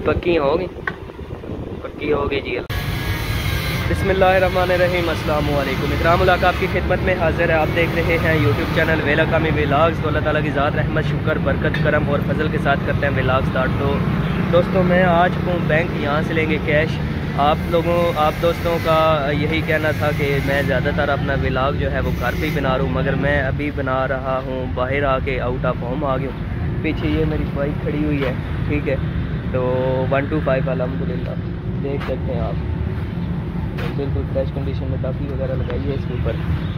पक्की होगी जी। बिस्मिल्लाहिर्रहमानिर्रहीम, अस्सलाम वालेकुम। इकराम उल हक आपकी खिदमत में हाजिर है। आप देख रहे हैं यूट्यूब चैनल वेलाकामी व्लॉग्स। तो अल्लाह ताला की ज़ात रहमत शुक्र बरकत करम और फजल के साथ करते हैं व्लॉग स्टार्ट। तो दोस्तों मैं आज हूँ बैंक, यहाँ से लेंगे कैश। आप दोस्तों का यही कहना था कि मैं ज़्यादातर अपना व्लॉग जो है वो घर पे ही बना रहा हूँ, मगर मैं अभी बना रहा हूँ बाहर आके, आउट ऑफ होम आ गया हूँ। पीछे ये मेरी बाइक खड़ी हुई है, ठीक है। तो 125 अल्हम्दुलिल्लाह देख सकते हैं आप, बिल्कुल फ्रेश कंडीशन में टाकी वगैरह लगाई है इसके ऊपर।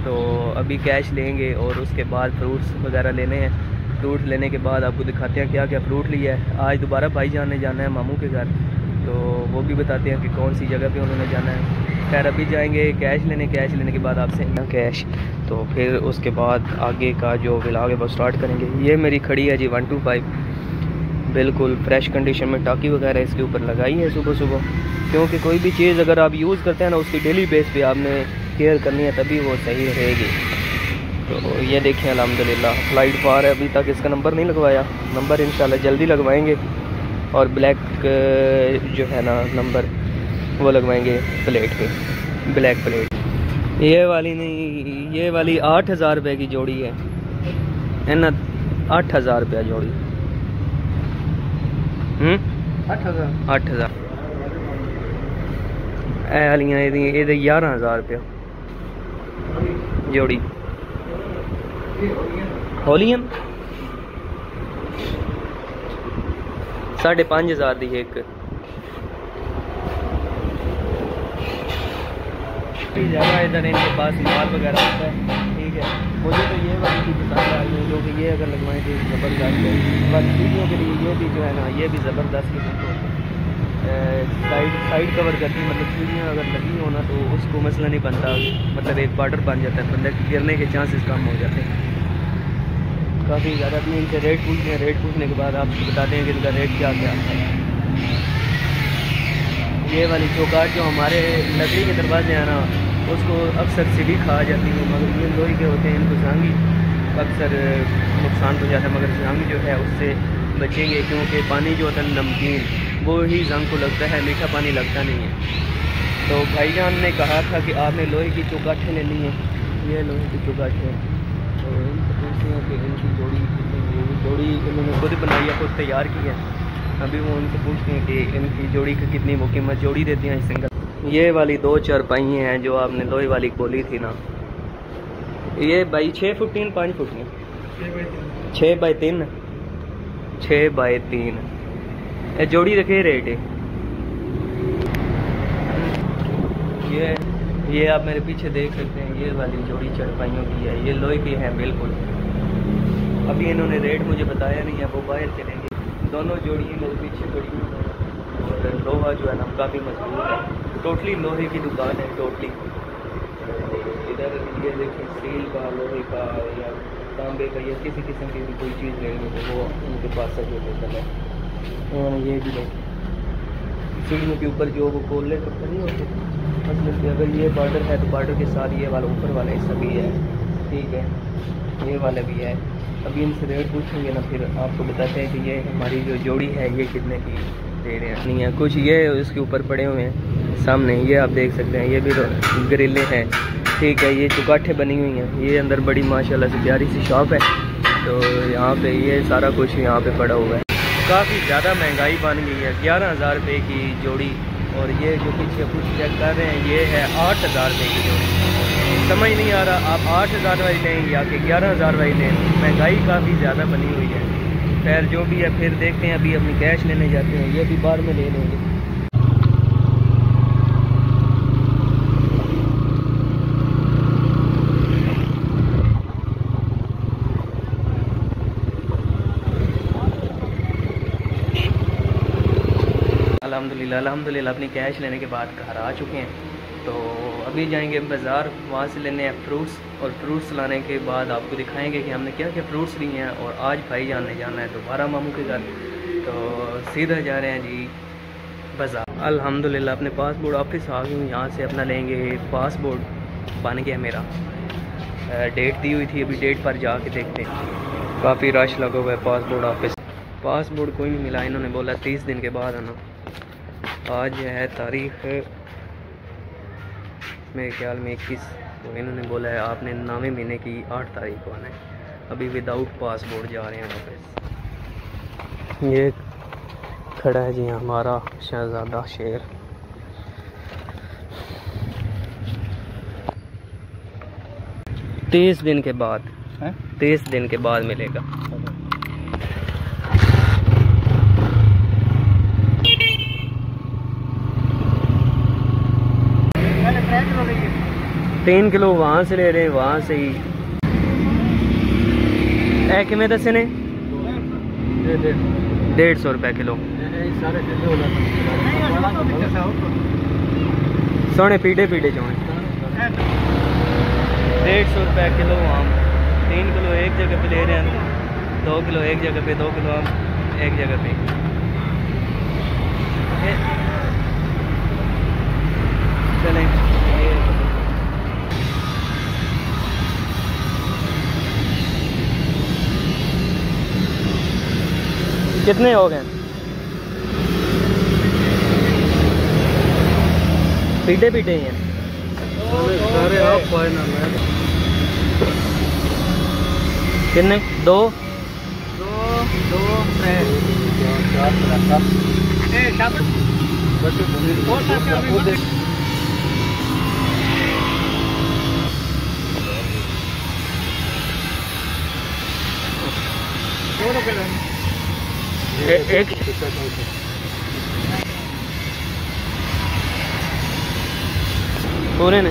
तो अभी कैश लेंगे और उसके बाद फ्रूट्स वगैरह लेने हैं। फ्रूट लेने के बाद आपको दिखाते हैं क्या क्या फ्रूट लिया है। आज दोबारा भाईजान ने जाना है मामू के घर, तो वो भी बताते हैं कि कौन सी जगह पे उन्होंने जाना है। खैर अभी जाएंगे कैश लेने के बाद आपसे कैश, तो फिर उसके बाद आगे का जो व्लॉग है वो स्टार्ट करेंगे। ये मेरी खड़ी है जी 125, बिल्कुल फ्रेश कंडीशन में टाकी वगैरह इसके ऊपर लगाई है सुबह सुबह, क्योंकि कोई भी चीज़ अगर आप यूज़ करते हैं ना उसकी डेली बेस पे आपने केयर करनी है, तभी वो सही रहेगी। तो ये देखें अल्हम्दुलिल्लाह फ्लाइट पार है, अभी तक इसका नंबर नहीं लगवाया, नंबर इंशाल्लाह जल्दी लगवाएंगे। और ब्लैक जो है ना नंबर वो लगवाएंगे प्लेट पे, ब्लैक प्लेट। ये वाली नहीं, ये वाली 8000 रुपये की जोड़ी है ना, 8000 रुपया जोड़ी। 8000 वालियाँ ये 11000 रुपया जोड़ी। होलियम 5500 दी एक ज़्यादा। इधर इनके पास माल वगैरह होता है, ठीक है। मुझे तो ये वाली की पसंद आई है, जो कि ये अगर लगवाएं तो ज़बरदस्त है। बस वीडियो के लिए ये भी जो है ना, ये भी ज़बरदस्त साइड कवर करती है, मतलब सीढ़ियाँ अगर लगी हो ना तो उसको मसला नहीं बनता, मतलब एक बॉर्डर बन जाता है, बंदे गिरने के चांसेस कम हो जाते हैं काफ़ी ज़्यादा। भी इनसे रेट पूछते हैं, रेट पूछने के बाद आपको बताते हैं कि इनका रेट क्या क्या है। ये वाली चौकाट जो हमारे लकड़ी के दरवाजे हैं ना, उसको अक्सर सीढ़ी खा जाती है, मगर ये लोहे के होते हैं, इनको झांगी अक्सर नुकसान हो जाता है, मगर झांगी जो है उससे बचेंगे, क्योंकि पानी जो होता है नमकीन वो ही जंग को लगता है, मीठा पानी लगता नहीं है। तो भाईजान ने कहा था कि आपने लोहे की चौकाठें लेनी है, ये लोहे की चौकाठें। तो इनसे पूछते हैं कि इनकी जोड़ी इन्होंने खुद बनाई है, खुद तैयार की है। अभी वो उनसे पूछते हैं कि इनकी जोड़ी की कितनी वो कीमत जोड़ी देती हैं सिंगल। ये वाली 2 चारपाई हैं जो आपने लोहे वाली खोली थी ना, ये भाई 6 फुट 3 5 फुट में 6 बाई 3 जोड़ी रखे रेट है। ये आप मेरे पीछे देख सकते हैं, ये वाली जोड़ी चारपाइयों की है, ये लोहे की है बिल्कुल। अभी इन्होंने रेट मुझे बताया नहीं है, वो बाहर चलेंगे। दोनों जोड़ी मेरे पीछे पड़ी हुई है और लोहा जो है ना काफ़ी मजबूत है, टोटली लोहे की दुकान है टोटली। इधर ये देखिए स्टील का, लोहे का या तांबे का या किसी किस्म की भी कोई चीज़ लेंगे तो वो उनके पास अवेलेबल है। ये भी नहीं सीढ़ियों के ऊपर जो वो कोल्ले तो नहीं होते, मतलब कि अगर ये बॉर्डर है तो बॉर्डर के साथ ये वाला ऊपर वाला हिस्सा भी है, ठीक है, ये वाला भी है। अभी इनसे रेट पूछेंगे ना, फिर आपको बताते हैं कि ये हमारी जो जोड़ी है ये कितने की दे रहे हैं। नहीं है कुछ ये इसके ऊपर पड़े हुए हैं सामने, ये आप देख सकते हैं, ये भी ग्रिलें हैं, ठीक है। ये चौकाठें बनी हुई हैं, ये अंदर बड़ी माशाल्लाह से प्यारी सी शॉप है। तो यहाँ पे ये सारा कुछ यहाँ पे पड़ा हुआ है। काफ़ी ज़्यादा महंगाई बन गई है, 11000 रुपये की जोड़ी। और ये जो पीछे कुछ चेक कर रहे हैं, ये है 8000 रुपये की जोड़ी। समझ नहीं आ रहा आप 8000 वाली लें या कि 11000 वाली लें, महंगाई काफ़ी ज़्यादा बनी हुई है। खैर जो भी है, फिर देखते हैं। अभी अपनी कैश लेने जाते हैं, ये भी बाद में ले लेंगे। अल्हम्दुलिल्लाह अपनी कैश लेने के बाद घर आ चुके हैं। तो अभी जाएंगे बाज़ार, वहाँ से लेने हैं फ्रूट्स, और फ्रूट्स लाने के बाद आपको दिखाएंगे कि हमने क्या क्या फ्रूट्स लिए हैं। और आज भाईजान ने जाना है दोबारा मामू के घर, तो सीधा जा रहे हैं जी बाज़ार। अल्हम्दुलिल्लाह अपने पासपोर्ट ऑफिस आ गई हूँ। यहाँ से अपना लेंगे पासपोर्ट। बन गया मेरा, डेट दी हुई थी, अभी डेट पर जाके देखते हैं। काफ़ी रश लगा हुआ है पासपोर्ट ऑफिस। पासपोर्ट कोई नहीं मिला, इन्होंने बोला 30 दिन के बाद आना। आज है तारीख़ मेरे ख्याल में 21, तो इन्होंने बोला है आपने 9वें महीने की 8 तारीख को आना है। अभी विदाउट पासपोर्ट जा रहे हैं वापस। ये खड़ा है जी हमारा शहज़ादा शेर। है? 30 दिन के बाद 30 दिन के बाद मिलेगा। तीन किलो वहाँ से ले रहे हैं, वहाँ से ही किमें दसे ने 150 रुपये किलो। सोने पीढ़े पीढ़े जो हैं 150 रुपये किलो आम। 3 किलो एक जगह पे ले रहे हैं, 2 किलो एक जगह पे, 2 किलो आम एक जगह पे। चलें कितने हो गए? पीटे पीटे ही हैं सारे आप कितने? 2 एक पूरे ने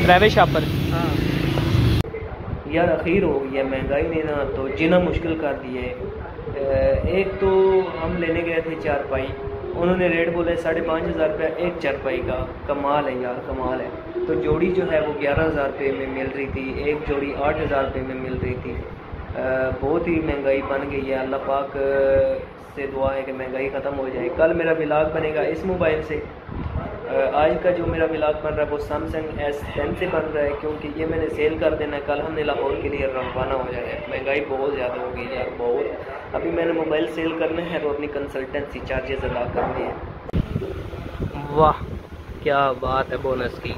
प्राइवेट शॉप पर। हाँ यार अखीर हो गई है, महंगाई ने ना तो जीना मुश्किल कर दिया है। एक तो हम लेने गए थे चारपाई, उन्होंने रेट बोले 5,500 रुपया एक चारपाई का। कमाल है यार, कमाल है। तो जोड़ी जो है वो 11,000 रुपये में मिल रही थी, एक जोड़ी 8,000 रुपये में मिल रही थी। बहुत ही महंगाई बन गई है। अल्लाह पाक से दुआ है कि महंगाई ख़त्म हो जाए। कल मेरा व्लॉग बनेगा इस मोबाइल से। आज का जो मेरा व्लॉग बन रहा है वो सैमसंग S10 से बन रहा है, क्योंकि ये मैंने सेल कर देना है। कल हमने लाहौर के लिए रवाना हो जाना है। महंगाई बहुत ज़्यादा हो गई यार, बहुत। अभी मैंने मोबाइल सेल करना है तो अपनी कंसल्टेंसी चार्जेस अदा करने हैं। वाह क्या बात है बोनस की।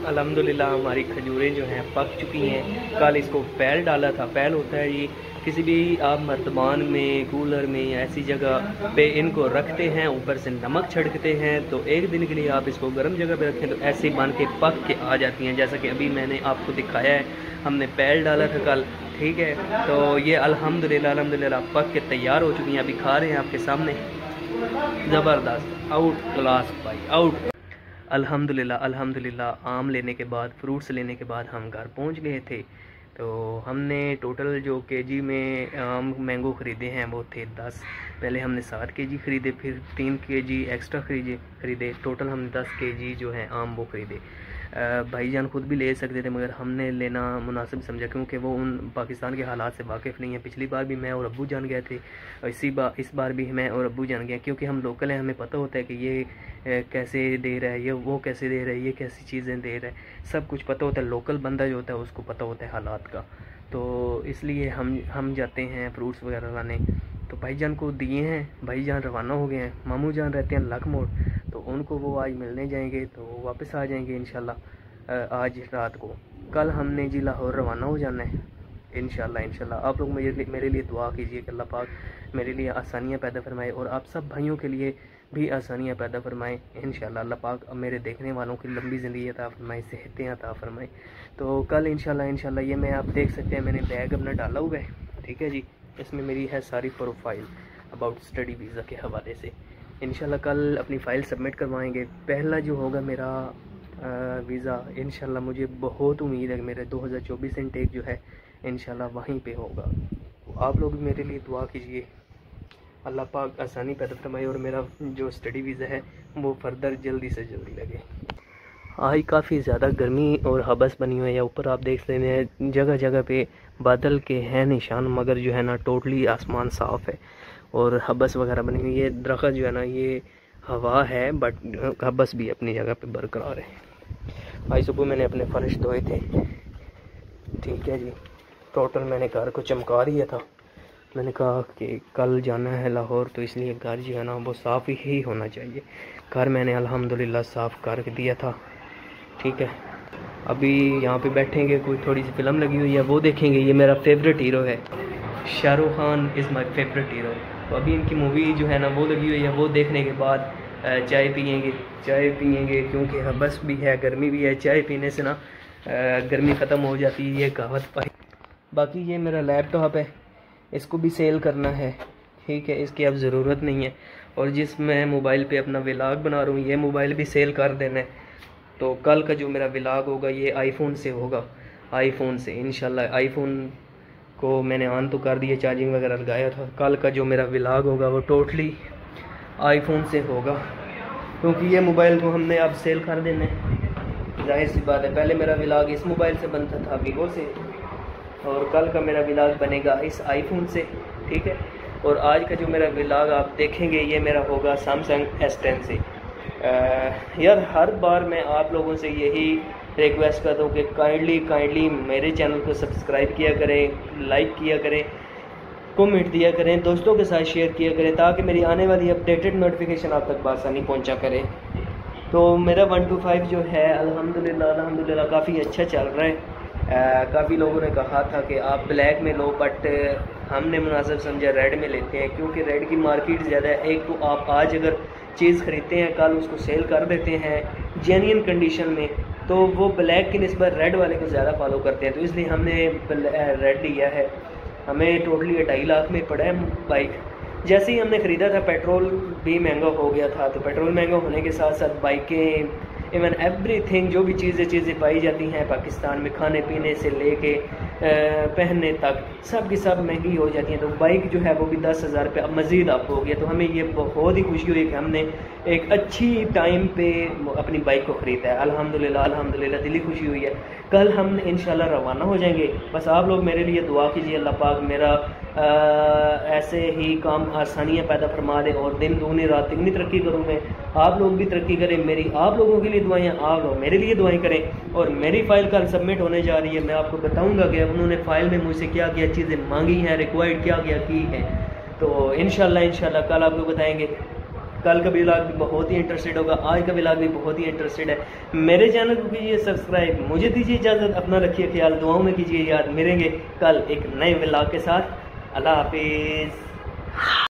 अल्हम्दुलिल्लाह हमारी खजूरें जो हैं पक चुकी हैं। कल इसको पैल डाला था। पैल होता है ये किसी भी आप मर्तबान में, कूलर में, ऐसी जगह पे इनको रखते हैं, ऊपर से नमक छिड़कते हैं। तो एक दिन के लिए आप इसको गर्म जगह पे रखें तो ऐसे बन के पक के आ जाती हैं, जैसा कि अभी मैंने आपको दिखाया है। हमने पैल डाला था कल, ठीक है। तो ये अल्हम्दुलिल्लाह पक के तैयार हो चुकी हैं। अभी खा रहे हैं आपके सामने। ज़बरदस्त, आउट क्लास भाई, आउट। अल्हम्दुलिल्लाह आम लेने के बाद, फ्रूट्स लेने के बाद हम घर पहुंच गए थे। तो हमने टोटल जो केजी में आम मैंगो ख़रीदे हैं वो थे 10। पहले हमने 7 केजी ख़रीदे, फिर 3 केजी एक्स्ट्रा ख़रीदे। टोटल हमने 10 केजी जो है आम वो ख़रीदे। भाईजान खुद भी ले सकते थे, मगर हमने लेना मुनासिब समझा, क्योंकि वो उन पाकिस्तान के हालात से वाकिफ़ नहीं है। पिछली बार भी मैं और अब्बू जान गए थे, इस बार भी मैं और अब्बू जान गए, क्योंकि हम लोकल हैं, हमें पता होता है कि ये कैसे दे रहा है, ये वो कैसे दे रहा है, ये कैसी चीज़ें दे रहा है, सब कुछ पता होता है। लोकल बंदा जो होता है उसको पता होता है हालात का। तो इसलिए हम जाते हैं फ्रूट्स वगैरह लाने। तो भाईजान को दिए हैं, भाईजान रवाना हो गए हैं। मामू जान रहते हैं लक मोड़, तो उनको वो आज मिलने जाएंगे, तो वापस आ जाएंगे इंशाल्लाह आज रात को। कल हमने जी लाहौर रवाना हो जाना है इंशाल्लाह। आप लोग मेरे लिए दुआ कीजिए कि अल्लाह पाक मेरे लिए आसानियाँ पैदा फरमाए और आप सब भाइयों के लिए भी आसानियाँ पैदा फरमाए इंशाल्लाह। अल्लाह पाक मेरे देखने वालों की लंबी ज़िंदगी अता फरमाए, सेहतें अता फरमाए। तो कल इंशाल्लाह ये मैं आप देख सकते हैं, मैंने बैग अपना डाला हुआ है, ठीक है जी। इसमें मेरी है सारी प्रोफाइल अबाउट स्टडी वीज़ा के हवाले से। इंशाल्लाह कल अपनी फ़ाइल सबमिट करवाएंगे। पहला जो होगा मेरा वीज़ा, इंशाल्लाह मुझे बहुत उम्मीद है कि मेरे 2024 इनटेक जो है इंशाल्लाह वहीं पे होगा। आप लोग भी मेरे लिए दुआ कीजिए, अल्लाह पाक आसानी पैदा फरमाए और मेरा जो स्टडी वीज़ा है वो फर्दर जल्दी से जल्दी लगे। आज काफ़ी ज़्यादा गर्मी और हबस बनी हुई है। ऊपर आप देख रहे हैं जगह जगह पे बादल के हैं निशान, मगर जो है ना टोटली आसमान साफ़ है और हबस वगैरह बनी हुई है। दरख्त जो है ना ये हवा है बट हबस भी अपनी जगह पे बरकरार है। आज सुबह मैंने अपने फर्श धोए थे, ठीक है जी। टोटल मैंने घर को चमका दिया था। मैंने कहा कि कल जाना है लाहौर, तो इसलिए घर जो है ना वो साफ़ ही होना चाहिए। घर मैंने अल्हम्दुलिल्लाह साफ़ कर दिया था, ठीक है। अभी यहाँ पे बैठेंगे, कोई थोड़ी सी फ़िल्म लगी हुई है वो देखेंगे। ये मेरा फेवरेट हीरो है, Shahrukh Khan is my favourite hero. तो अभी इनकी मूवी जो है ना वो लगी हुई है, वो देखने के बाद चाय पियेंगे क्योंकि हबस भी है, गर्मी भी है। चाय पीने से ना गर्मी ख़त्म हो जाती है, ये कहावत पाई। बाकी ये मेरा लैपटॉप है, इसको भी सेल करना है, ठीक है। इसकी अब ज़रूरत नहीं है। और जिस मैं मोबाइल पे अपना व्लॉग बना रहा हूँ, ये मोबाइल भी सेल कर देना है। तो कल का जो मेरा व्लॉग होगा ये आईफोन से होगा, आईफोन से इंशाल्लाह। आईफोन को मैंने ऑन तो कर दिया, चार्जिंग वगैरह लगाया था। कल का जो मेरा व्लॉग होगा वो टोटली आईफोन से होगा, क्योंकि ये मोबाइल को हमने अब सेल कर देना है। जाहिर सी बात है, पहले मेरा व्लॉग इस मोबाइल से बनता था वीवो से, और कल का मेरा व्लॉग बनेगा इस आईफोन से, ठीक है। और आज का जो मेरा व्लॉग आप देखेंगे ये मेरा होगा सैमसंग S10 से। यार हर बार मैं आप लोगों से यही रिक्वेस्ट करता हूँ कि काइंडली मेरे चैनल को सब्सक्राइब किया करें, लाइक किया करें, कमेंट दिया करें, दोस्तों के साथ शेयर किया करें, ताकि मेरी आने वाली अपडेटेड नोटिफिकेशन आप तक बआसानी पहुँचा करें। तो मेरा 1 to 5 जो है अल्हम्दुलिल्लाह काफ़ी अच्छा चल रहा है। काफ़ी लोगों ने कहा था कि आप ब्लैक में लो, बट हमने मुनासिब समझा रेड में लेते हैं, क्योंकि रेड की मार्केट ज़्यादा है। एक तो आप आज अगर चीज़ ख़रीदते हैं, कल उसको सेल कर देते हैं जेन्युइन कंडीशन में, तो वो ब्लैक की निस्बत रेड वाले को ज़्यादा फॉलो करते हैं। तो इसलिए हमने रेड लिया है। हमें टोटली 2.5 लाख में पड़ा है बाइक। जैसे ही हमने ख़रीदा था पेट्रोल भी महंगा हो गया था, तो पेट्रोल महंगा होने के साथ साथ बाइकें, इवन एवरीथिंग जो भी चीज़ें पाई जाती हैं पाकिस्तान में, खाने पीने से लेके पहनने तक सब की सब महंगी हो जाती हैं। तो बाइक जो है वो भी 10,000 रुपये अब मज़ीद अप हो गया। तो हमें ये बहुत ही खुशी हुई कि हमने एक अच्छी टाइम पे अपनी बाइक को ख़रीदा है। अल्हम्दुलिल्लाह दिली खुशी हुई है। कल हम इंशाल्लाह रवाना हो जाएंगे। बस आप लोग मेरे लिए दुआ कीजिए, अल्लाह पाक मेरा ऐसे ही काम आसानियाँ पैदा फरमा दे और दिन दूनी रात तिगनी तरक्की करूँ मैं, आप लोग भी तरक्की करें। मेरी आप लोगों के लिए दुआएं, आप लोग मेरे लिए दुआएं करें। और मेरी फ़ाइल कल सबमिट होने जा रही है। मैं आपको बताऊंगा कि उन्होंने फ़ाइल में मुझसे क्या क्या चीज़ें मांगी हैं, रिक्वायर्ड क्या क्या की हैं। तो इंशाल्लाह कल आपको बताएंगे। कल का व्लॉग भी बहुत ही इंटरेस्टेड होगा, आज का व्लॉग भी बहुत ही इंटरेस्टेड है। मेरे चैनल को कीजिए सब्सक्राइब। मुझे दीजिए इजाज़त, अपना रखिए ख्याल, दुआओं में कीजिए याद। मिलेंगे कल एक नए व्लॉग के साथ। अल्लाह हाफिज़।